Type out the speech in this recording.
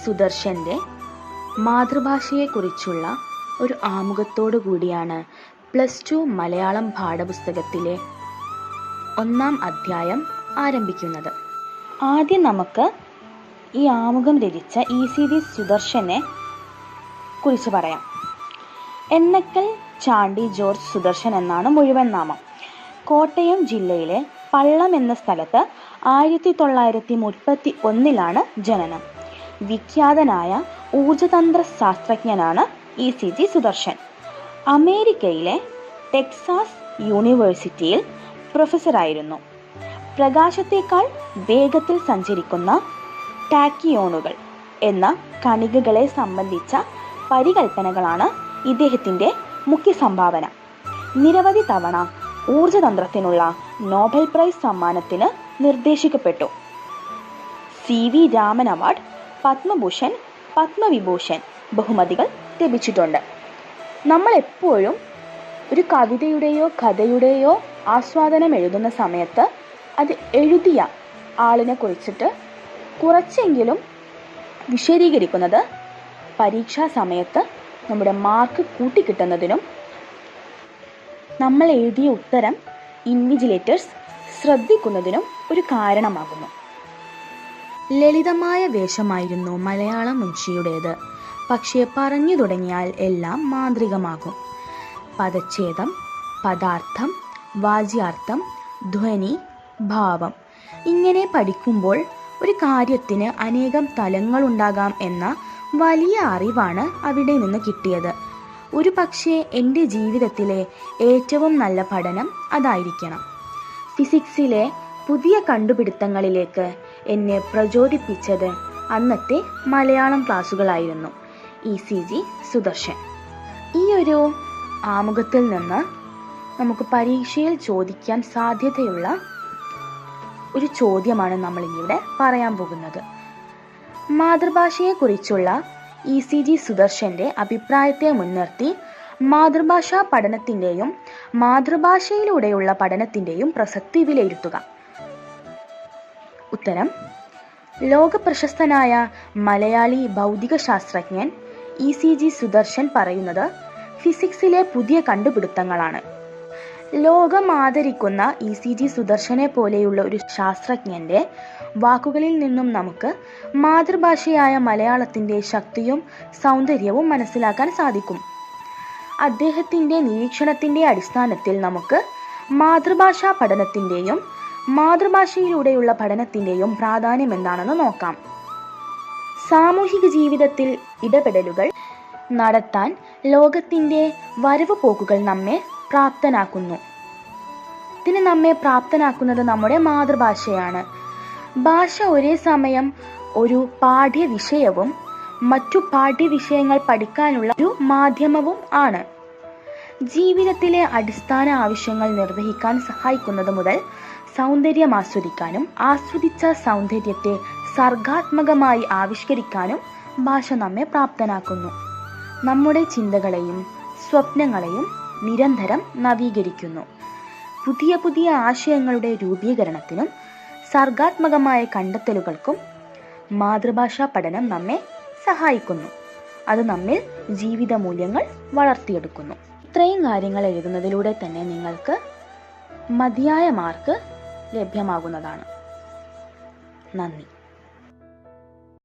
സുദർശൻ്റെ മാതൃഭാഷയെക്കുറിച്ചുള്ള ഒരു ആമുഖത്തോടു കൂടിയാണ് +2 മലയാളം പാഠപുസ്തകത്തിലെ 1-ാം അധ്യായം ആരംഭിക്കുന്നത്. ആദ്യം നമുക്ക് ഈ ആമുഖം രചിച്ച ECD സുദർശനെ കുറിച്ച് പറയാം. എന്നക്കൽ ചാണ്ടി ജോർജ് സുദർശൻ എന്നാണ് മുഴുവൻ നാമം. കോട്ടയം ജില്ലയിലെ പള്ളം എന്ന സ്ഥലത്ത് 1931 ജനനം. വിഖ്യാതനായ ഊർജതന്ത്ര ശാസ്ത്രജ്ഞനാണ് ECD സുദർശൻ. അമേരിക്കയിലെ ടെക്സാസ് യൂണിവേഴ്സിറ്റിയിൽ പ്രൊഫസറായിരുന്നു. പ്രകാശത്തേക്കാൾ വേഗത്തിൽ സഞ്ചരിക്കുന്ന ടാക്കിയോണുകൾ എന്ന കണികകളെ സംബന്ധിച്ച പരികൽപ്പനകളാണ് ഇദ്ദേഹത്തിൻ്റെ മുഖ്യ സംഭാവന. നിരവധി തവണ ഊർജതന്ത്രത്തിനുള്ള നോബൽ പ്രൈസ് സമ്മാനത്തിന് നിർദ്ദേശിക്കപ്പെട്ടു. CV രാമൻ അവാർഡ്, പത്മഭൂഷൺ, പത്മവിഭൂഷൺ ബഹുമതികൾ ലഭിച്ചിട്ടുണ്ട്. നമ്മൾ എപ്പോഴും ഒരു കവിതയുടെയോ കഥയുടെയോ ആസ്വാദനം എഴുതുന്ന സമയത്ത് അത് എഴുതിയ ആളിനെ കുറിച്ചിട്ട് കുറച്ചെങ്കിലും വിശദീകരിക്കുന്നത് പരീക്ഷാ സമയത്ത് നമ്മുടെ മാർക്ക് കൂട്ടിക്കിട്ടുന്നതിനും നമ്മൾ എഴുതിയ ഉത്തരം ഇൻവിജിലേറ്റേഴ്സ് ശ്രദ്ധിക്കുന്നതിനും ഒരു കാരണമാകുന്നു. ലളിതമായ വേഷമായിരുന്നു മലയാള മുൻഷിയുടേത്. പക്ഷേ പറഞ്ഞു തുടങ്ങിയാൽ എല്ലാം മാന്ത്രികമാകും. പദച്ഛേദം, പദാർത്ഥം, വാച്യാർത്ഥം, ധ്വനി, ഭാവം ഇങ്ങനെ പഠിക്കുമ്പോൾ ഒരു കാര്യത്തിന് അനേകം തലങ്ങളുണ്ടാകാം എന്ന വലിയ അറിവാണ് അവിടെ നിന്ന് കിട്ടിയത്. ഒരു പക്ഷേ എൻ്റെ ജീവിതത്തിലെ ഏറ്റവും നല്ല പഠനം അതായിരിക്കണം. ഫിസിക്സിലെ പുതിയ കണ്ടുപിടുത്തങ്ങളിലേക്ക് എന്നെ പ്രചോദിപ്പിച്ചത് അന്നത്തെ മലയാളം ക്ലാസ്സുകളായിരുന്നു. ECG സുദർശൻ. ഈ ഒരു ആമുഖത്തിൽ നിന്ന് നമുക്ക് പരീക്ഷയിൽ ചോദിക്കാൻ സാധ്യതയുള്ള ഒരു ചോദ്യമാണ് നമ്മൾ ഇന്നിവിടെ പറയാൻ പോകുന്നത്. മാതൃഭാഷയെക്കുറിച്ചുള്ള ECG സുദർശൻ്റെ അഭിപ്രായത്തെ മുൻനിർത്തി മാതൃഭാഷാ പഠനത്തിൻ്റെയും മാതൃഭാഷയിലൂടെയുള്ള പഠനത്തിൻ്റെയും പ്രസക്തി വിലയിരുത്തുക. ഉത്തരം: ലോകപ്രശസ്തനായ മലയാളി ഭൗതിക ശാസ്ത്രജ്ഞൻ ECG സുദർശൻ പറയുന്നത് ഫിസിക്സിലെ പുതിയ കണ്ടുപിടുത്തങ്ങളാണ്. ലോകം ആദരിക്കുന്ന ECG സുദർശനെ പോലെയുള്ള ഒരു ശാസ്ത്രജ്ഞൻ്റെ വാക്കുകളിൽ നിന്നും നമുക്ക് മാതൃഭാഷയായ മലയാളത്തിൻ്റെ ശക്തിയും സൗന്ദര്യവും മനസ്സിലാക്കാൻ സാധിക്കും. അദ്ദേഹത്തിൻ്റെ നിരീക്ഷണത്തിൻ്റെ അടിസ്ഥാനത്തിൽ നമുക്ക് മാതൃഭാഷാ പഠനത്തിൻ്റെയും മാതൃഭാഷയിലൂടെയുള്ള പഠനത്തിൻ്റെയും പ്രാധാന്യം എന്താണെന്ന് നോക്കാം. സാമൂഹിക ജീവിതത്തിൽ ഇടപെടലുകൾ നടത്താൻ ലോകത്തിൻ്റെ വരവ് പോക്കുകൾ നമ്മെ പ്രാപ്തനാക്കുന്നു. ഇതിന് നമ്മെ പ്രാപ്തനാക്കുന്നത് നമ്മുടെ മാതൃഭാഷയാണ്. ഭാഷ ഒരേ സമയം ഒരു പാഠ്യവിഷയവും മറ്റു പാഠ്യവിഷയങ്ങൾ പഠിക്കാനുള്ള ഒരു മാധ്യമവും ആണ്. ജീവിതത്തിലെ അടിസ്ഥാന ആവശ്യങ്ങൾ നിർവഹിക്കാൻ സഹായിക്കുന്നത് മുതൽ സൗന്ദര്യം ആസ്വദിക്കാനും ആസ്വദിച്ച സൗന്ദര്യത്തെ സർഗാത്മകമായി ആവിഷ്കരിക്കാനും ഭാഷ നമ്മെ പ്രാപ്തനാക്കുന്നു. നമ്മുടെ ചിന്തകളെയും സ്വപ്നങ്ങളെയും നിരന്തരം നവീകരിക്കുന്നു. പുതിയ പുതിയ ആശയങ്ങളുടെ രൂപീകരണത്തിനും സർഗാത്മകമായ കണ്ടെത്തലുകൾക്കും മാതൃഭാഷാ പഠനം നമ്മെ സഹായിക്കുന്നു. അത് നമ്മിൽ ജീവിത മൂല്യങ്ങൾ വളർത്തിയെടുക്കുന്നു. ഇത്രയും കാര്യങ്ങൾ എഴുതുന്നതിലൂടെ തന്നെ നിങ്ങൾക്ക് മതിയായ മാർക്ക് ലഭ്യമാകുന്നതാണ്. നന്ദി.